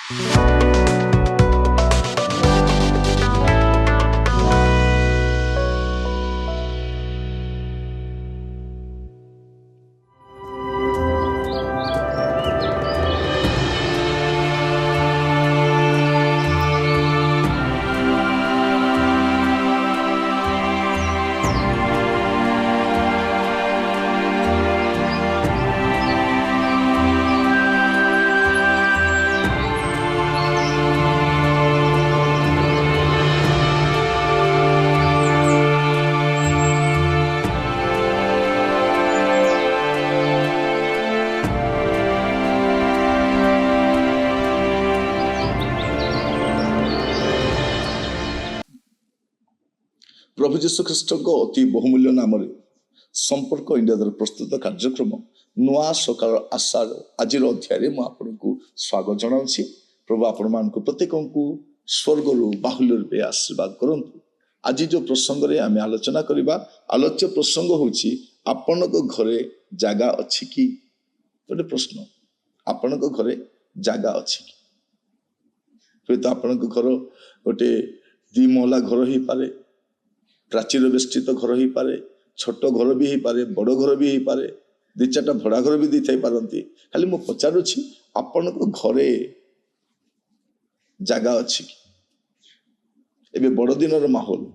प्रभु जीशु ख्रीस्ट अति बहुमूल्य नाम संपर्क इंडिया द्वारा प्रस्तुत कार्यक्रम नुआ सकाल आशा आज अध्याय मुझे स्वागत जनाऊँगी। प्रभु आपण मान प्रत्येक को स्वर्ग बाहुल्य रूपे आशीर्वाद करूँ। आज जो प्रसंग रे आम आलोचना करवा आलोच्य प्रसंग होची आपण घरे जागा अच्छी कि गोटे प्रश्न आपण घरे जागा अच्छी कि तो आपण घर गोटे दी महला घर ही पारे प्राचीर बेष्टित घर ही पारे छोट घर भी हो पारे बड़ घर भी हो पारे दी चार्टा भड़ा घर भी दी थाई पारती खाली मु पचारुछि आपण घरे जागा अच्छी एबे बड़ दिन माहौल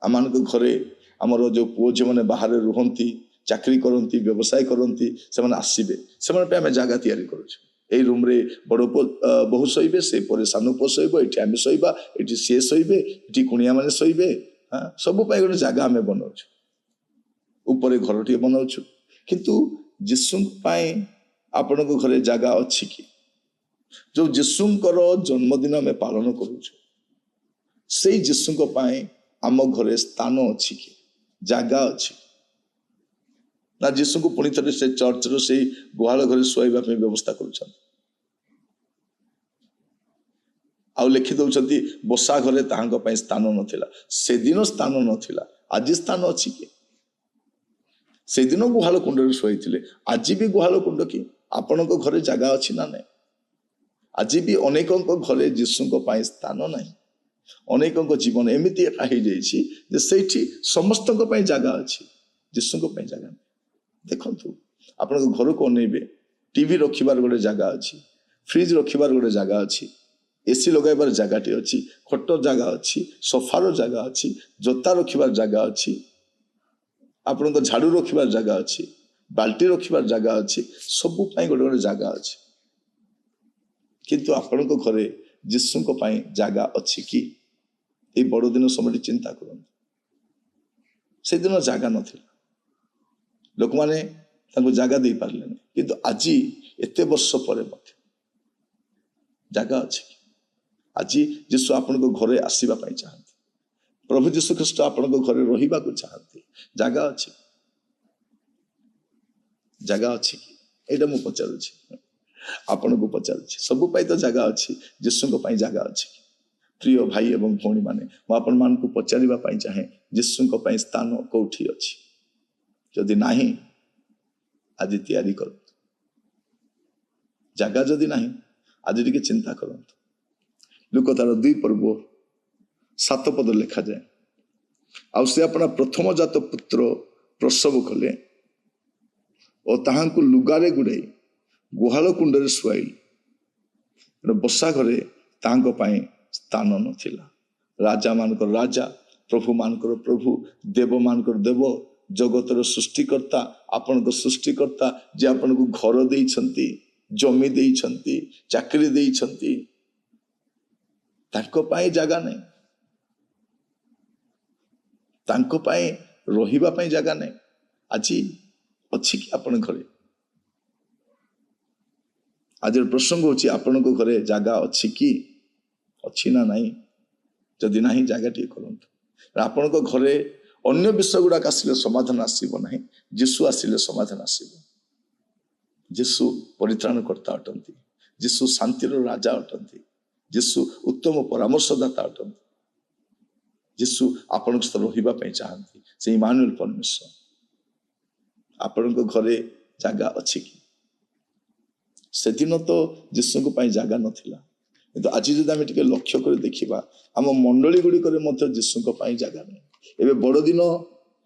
आम घरे आमर जो पुओ झी मैंने बाहर रुहती चाकरी करती व्यवसाय करती से आसबे से जगह तैयारी करुछु এই রুমরে বড় বহু শোবে সে পরে সান পুଅ শোব এটি আমি শোবা এটি সি শোবে এটি কুণিয়া মানে শোবে হ্যাঁ সবু পাই গোটে জায়গা আমি বনাউছু উপরে ঘরটিଏ বনাউছু কিন্তু যୀଶୁଙ୍କ ଆପଣଙ୍କ ଘରେ ଜାଗା ଅଛି କି जो ଯୀଶୁଙ୍କର ଜନ୍ମଦିନ ଆମେ ପାଳନ କରୁଛୁ ସେଇ ଯୀଶୁଙ୍କ ପାଇଁ ଆମ ଘରେ ସ୍ଥାନ ଅଛି କି ଜାଗା ଅଛି ना जीसु को पुणी थे से चर्च रो से गुहाल घरे शुआइबा व्यवस्था कर लिखि दौरान बसा घरे ताहां स्थान नथिला से दिन स्थान नथिला आज स्थान अच्छी कि से दिन गुहाल कुंड शुआई आज भी गुहाल कुंड कि आपण घरे जगह अच्छी ना नहीं आज भी अनेक घरे जीसु स्थान ना अनेक जीवन एमती हो जाइए समस्त जगह अच्छी जीसु जगह नहीं देखु आप घर को अनेबे टीवी रखिबार गोटे जगह अच्छी फ्रिज रखिबार गोटे जगह अच्छी एसी लगाइबार जगह अच्छी खट जगह अच्छी सोफार जगह अच्छी जोता रखिबार जगह अच्छी आपण झाड़ू रखिबार जगह अच्छी बाल्टी रखिबार जगह अच्छी सबु गोटे गोटे जगह अच्छी किंतु आपण घरे जीसु जगह अच्छी कि ये बड़ दिन समय चिंता करते से दिन जगह नथिला लोक माने जगह दे पारे किंतु आज एत वर्ष पर जगह अच्छी आज जीशु आपण घरे आसवा चाहती प्रभु जीशु ख्रीस्ट आपण घरे रहा चाहती जगह अच्छी कि यहाँ मुझे पचारुछि आपण को पचारुछि सबु पाई तो जगह अच्छी जीशु जगह अच्छी प्रिय भाई एवं भौणी माने आपण मान को पचारिबा चाहे जीशु स्थान कौटी अच्छी जदि नाही आज तैयारी कर जगह जदि नाही आज टिके चिंता करंतु लुक तार 2 पर्व 7 पद लिखा जाए आ से अपना प्रथम जात पुत्र प्रसव कले और ताहांकु लुगारे गुड़ाई गुहाल कुंडरे शुआइले बसा घरे ताहांको पाए स्थान नथिला राजा मानकर राजा प्रभु मानकर प्रभु देव मानकर देव जगतर सृष्टिकर्ता आपण सृष्टिकर्ता जे आपण को घर देइछंती जमी देइछंती चाकरी देइछंती तांको पाए जगह नहीं तांको पाए रहिबा पाए जगह नहीं आज अच्छी कि आपण घरे आज प्रसंग होची आपण को घरे जगह अच्छी कि अच्छी ना नहीं जदि नहीं जगह टी करंतु आपण को घरे अन्य विषय गुड़ाक आसिले समाधान आसब ना जीशु आसिले समाधान आसब जीशु परित्राण करता अटंती जीशु शांतिर राजा अटंती जीशु उत्तम परामर्शदाता अटंती जीशु आपण रही चाहती से इमानुएल परमेश्वर आपण घरे जगह अच्छी कि ସେଦିନ ତ ଯୀଶୁଙ୍କ ପାଇଁ ଜାଗା ନଥିଲା, କିନ୍ତୁ ଆଜି ଯଦି ଆମେ ଟିକେ ଲକ୍ଷ୍ୟ କରି ଦେଖିବା ଆମ ମଣ୍ଡଳୀ ଗୁଡ଼ିକରେ ମଧ୍ୟ ଯୀଶୁଙ୍କ ପାଇଁ ଜାଗା ନାହିଁ। ଏବେ ବଡ଼ଦିନ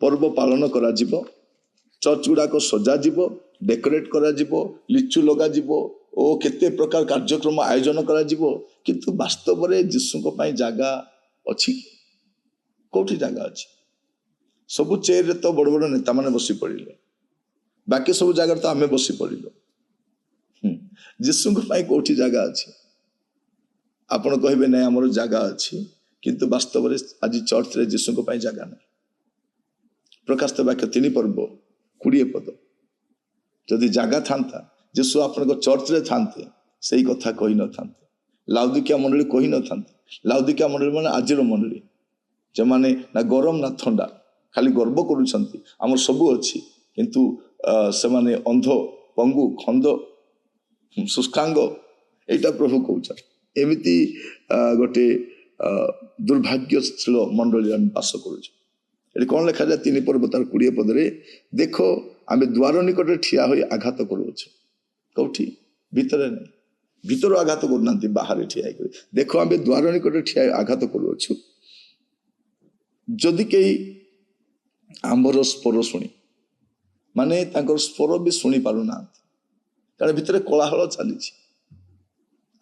ପର୍ବ ପାଳନ କରାଯିବ, ଚର୍ଚ୍ଚ ଗୁଡ଼ାକ ସଜାଯିବ, ଡେକୋରେଟ୍ କରାଯିବ, ଲିଚୁ ଲଗାଯିବ ଓ କେତେ ପ୍ରକାର କାର୍ଯ୍ୟକ୍ରମ ଆୟୋଜନ କରାଯିବ, କିନ୍ତୁ ବାସ୍ତବରେ ଯୀଶୁଙ୍କ ପାଇଁ ଜାଗା ଅଛି? କୋଉଠି ଜାଗା ଅଛି? ସବୁ ଚେୟାରରେ ତ ବଡ଼ ବଡ଼ ନେତାମାନେ ବସି ପଡ଼ିଲେ, ବାକି ସବୁ ଜାଗାରେ ତ ଆମେ ବସି ପଡ଼ିଲୁ। ଯୀଶୁଙ୍କ ପାଇଁ କୋଉଠି ଜାଗା ଅଛି? ଆପଣ କହିବେ ନାଇଁ ଆମର ଜାଗା ଅଛି, କିନ୍ତୁ ବାସ୍ତବରେ ଆଜି ଚର୍ଚ୍ଚରେ ଯୀଶୁଙ୍କ ପାଇଁ ଜାଗା ନାହିଁ। ପ୍ରକାଶିତ ବାକ୍ୟ 3 ପର୍ବ 20 ପଦ। ଯଦି ଜାଗା ଥାନ୍ତା, ଯୀଶୁ ଆପଣଙ୍କ ଚର୍ଚ୍ଚରେ ଥାନ୍ତେ, ସେଇ କଥା କହିନଥାନ୍ତେ। ଲାଉଦିକିଆ ମଣ୍ଡଳୀ କହିନଥାନ୍ତେ। ଲାଉଦିକିଆ ମଣ୍ଡଳୀ ମାନେ ଆଜିର ମଣ୍ଡଳୀ, ଯେମାନେ ନା ଗରମ ନା ଥଣ୍ଡା, ଖାଲି ଗର୍ବ କରୁଛନ୍ତି ଆମର ସବୁ ଅଛି, କିନ୍ତୁ ସେମାନେ ଅନ୍ଧ, ପଙ୍ଗୁ, ଖନ୍ଦ, ଶୁଷ୍କାଙ୍ଗ, ଏଇଟା ପ୍ରଭୁ କହୁଛନ୍ତି। ଏମିତି ଗୋଟେ ଦୁର୍ଭାଗ୍ୟଶୀଳ ମଣ୍ଡଳୀରେ ଆମେ ବାସ କରୁଛୁ। ଏଠି କଣ ଲେଖାଯାଏ 3 ପର୍ବ ତାର 20 ପଦରେ, ଦେଖ ଆମେ ଦ୍ୱାର ନିକଟରେ ଠିଆ ହୋଇ ଆଘାତ କରୁଅଛୁ। କୋଉଠି? ଭିତରେ ନାହିଁ, ଭିତରୁ ଆଘାତ କରୁନାହାନ୍ତି, ବାହାରେ ଠିଆ ହେଇକରି। ଦେଖ ଆମେ ଦ୍ୱାର ନିକଟରେ ଠିଆ ହୋଇ ଆଘାତ କରୁଅଛୁ, ଯଦି କେହି ଆମର ସ୍ୱର ଶୁଣି, ମାନେ ତାଙ୍କର ସ୍ୱର ବି ଶୁଣି ପାରୁନାହାନ୍ତି, କାରଣ ଭିତରେ କୋଳାହଳ ଚାଲିଛି।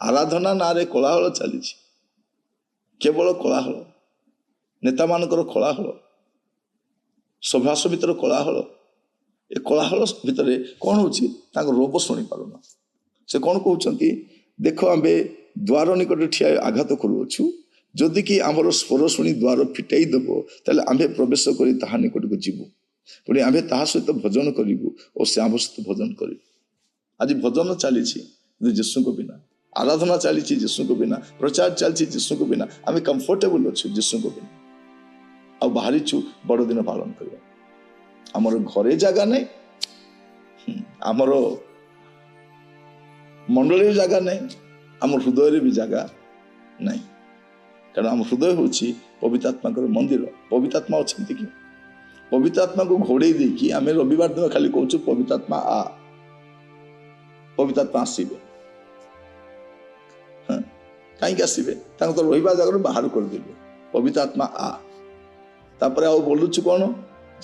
ଆରାଧନା ନାଁରେ କୋଳାହଳ ଚାଲିଛି, କେବଳ କୋଳାହଳ, ନେତାମାନଙ୍କର କୋଳାହଳ, ସଭା ସମିତିର କୋଳାହଳ। ଏ କୋଳାହଳ ଭିତରେ କଣ ହଉଛି? ତାଙ୍କ ରୋଗ ଶୁଣି ପାରୁନା। ସେ କଣ କହୁଛନ୍ତି? ଦେଖ ଆମେ ଦ୍ୱାର ନିକଟରେ ଠିଆ ଆଘାତ କରୁଅଛୁ, ଯଦି କି ଆମର ସ୍ୱର ଶୁଣି ଦ୍ୱାର ଫିଟାଇ ଦେବ, ତାହେଲେ ଆମ୍ଭେ ପ୍ରବେଶ କରି ତାହା ନିକଟକୁ ଯିବୁ, ପୁଣି ଆମ୍ଭେ ତାହା ସହିତ ଭୋଜନ କରିବୁ ଓ ସେ ଆମ ସହିତ ଭୋଜନ କରିବୁ। ଆଜି ଭୋଜନ ଚାଲିଛି କିନ୍ତୁ ଯୀଶୁଙ୍କ ବିନା, ଆରାଧନା ଚାଲିଛି ଯୀଶୁଙ୍କ ବିନା, ପ୍ରଚାର ଚାଲିଛି ଯୀଶୁଙ୍କ ବିନା, ଆମେ କମ୍ଫର୍ଟେବଲ ଅଛୁ ଯୀଶୁଙ୍କ ବିନା, ଆଉ ବାହାରିଛୁ ବଡ଼ଦିନ ପାଳନ କରିବା। ଆମର ଘରେ ଜାଗା ନାହିଁ, ଆମର ମଣ୍ଡଳୀରେ ଜାଗା ନାହିଁ, ଆମ ହୃଦୟରେ ବି ଜାଗା ନାହିଁ, କାରଣ ଆମ ହୃଦୟ ହେଉଛି ପବିତ୍ର ଆତ୍ମାଙ୍କର ମନ୍ଦିର। ପବିତ୍ର ଆତ୍ମା ଅଛନ୍ତି କି? ପବିତ୍ର ଆତ୍ମାକୁ ଘୋଡ଼େଇ ଦେଇକି ଆମେ ରବିବାର ଦିନ ଖାଲି କହୁଛୁ ପବିତ୍ର ଆତ୍ମା ଆ, ପବିତ୍ର ଆତ୍ମା ଆସିବେ। କାହିଁକି ଆସିବେ? ତାଙ୍କୁ ତ ରହିବା ଜାଗାରୁ ବାହାର କରିଦେବେ, ପବିତ୍ର ଆତ୍ମା ଆ। ତାପରେ ଆଉ ବୋଲୁଛୁ କଣ?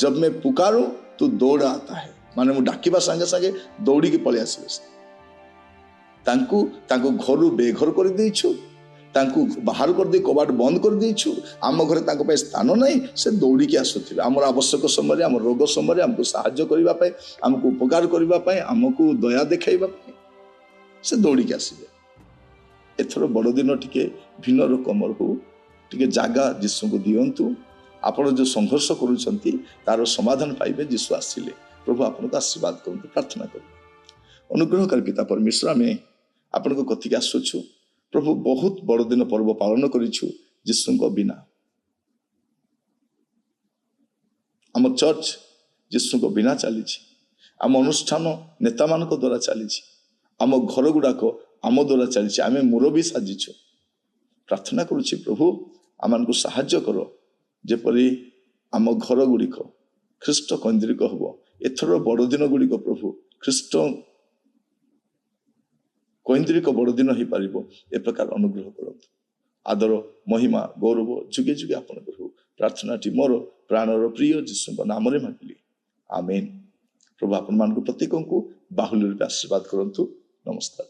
ଜବ ମେ ପୁକାରୁ ତୁ ଦୌଡ଼ା ଆତା ହେ, ମାନେ ମୁଁ ଡାକିବା ସାଙ୍ଗେ ସାଙ୍ଗେ ଦୌଡ଼ିକି ପଳେଇ ଆସିବେ। ତାଙ୍କୁ ତାଙ୍କ ଘରୁ ବେଘର କରିଦେଇଛୁ, ତାଙ୍କୁ ବାହାର କରିଦେଇ କବାଟ ବନ୍ଦ କରିଦେଇଛୁ। ଆମ ଘରେ ତାଙ୍କ ପାଇଁ ସ୍ଥାନ ନାହିଁ, ସେ ଦୌଡ଼ିକି ଆସୁଥିବେ ଆମର ଆବଶ୍ୟକ ସମୟରେ, ଆମ ରୋଗ ସମୟରେ ଆମକୁ ସାହାଯ୍ୟ କରିବା ପାଇଁ, ଆମକୁ ଉପକାର କରିବା ପାଇଁ, ଆମକୁ ଦୟା ଦେଖାଇବା ପାଇଁ ସେ ଦୌଡ଼ିକି ଆସିବେ। ଏଥର ବଡ଼ଦିନ ଟିକେ ଭିନ୍ନ ରକମର ହଉ, ଟିକେ ଜାଗା ଯୀଶୁଙ୍କୁ ଦିଅନ୍ତୁ। ଆପଣ ଯେଉଁ ସଂଘର୍ଷ କରୁଛନ୍ତି ତାର ସମାଧାନ ପାଇବେ ଯୀଶୁ ଆସିଲେ। ପ୍ରଭୁ ଆପଣଙ୍କୁ ଆଶୀର୍ବାଦ କରନ୍ତୁ। ପ୍ରାର୍ଥନା କରୁ। ଅନୁଗ୍ରହକାରୀ ପିତା ପରମେଶ୍ୱର, ଆମେ ଆପଣଙ୍କ କତିକି ଆସୁଛୁ ପ୍ରଭୁ। ବହୁତ ବଡ଼ଦିନ ପର୍ବ ପାଳନ କରିଛୁ ଯୀଶୁଙ୍କ ବିନା। ଆମ ଚର୍ଚ୍ଚ ଯୀଶୁଙ୍କ ବିନା ଚାଲିଛି, ଆମ ଅନୁଷ୍ଠାନ ନେତାମାନଙ୍କ ଦ୍ୱାରା ଚାଲିଛି, ଆମ ଘର ଗୁଡ଼ାକ ଆମ ଦ୍ୱାରା ଚାଲିଛି, ଆମେ ମୁରବୀ ସାଜିଛୁ। ପ୍ରାର୍ଥନା କରୁଛି ପ୍ରଭୁ, ଆମମାନଙ୍କୁ ସାହାଯ୍ୟ କର, ଯେପରି ଆମ ଘର ଗୁଡ଼ିକ ଖ୍ରୀଷ୍ଟ କୈନ୍ଦ୍ରିକ ହବ। ଏଥର ବଡ଼ଦିନ ଗୁଡ଼ିକ ପ୍ରଭୁ ଖ୍ରୀଷ୍ଟ କୈନ୍ଦ୍ରିକ ବଡ଼ଦିନ ହେଇପାରିବ, ଏ ପ୍ରକାର ଅନୁଗ୍ରହ କରନ୍ତୁ। ଆଦର, ମହିମା, ଗୌରବ ଯୁଗେ ଯୁଗେ ଆପଣଙ୍କର ହଉ। ପ୍ରାର୍ଥନାଟି ମୋର ପ୍ରାଣର ପ୍ରିୟ ଯୀଶୁଙ୍କ ନାମରେ ମାଗିଲି, ଆମେନ୍। ପ୍ରଭୁ ଆପଣମାନଙ୍କୁ ପ୍ରତ୍ୟେକଙ୍କୁ ବାହୁଲ୍ୟ ରୂପେ ଆଶୀର୍ବାଦ କରନ୍ତୁ। ନମସ୍କାର।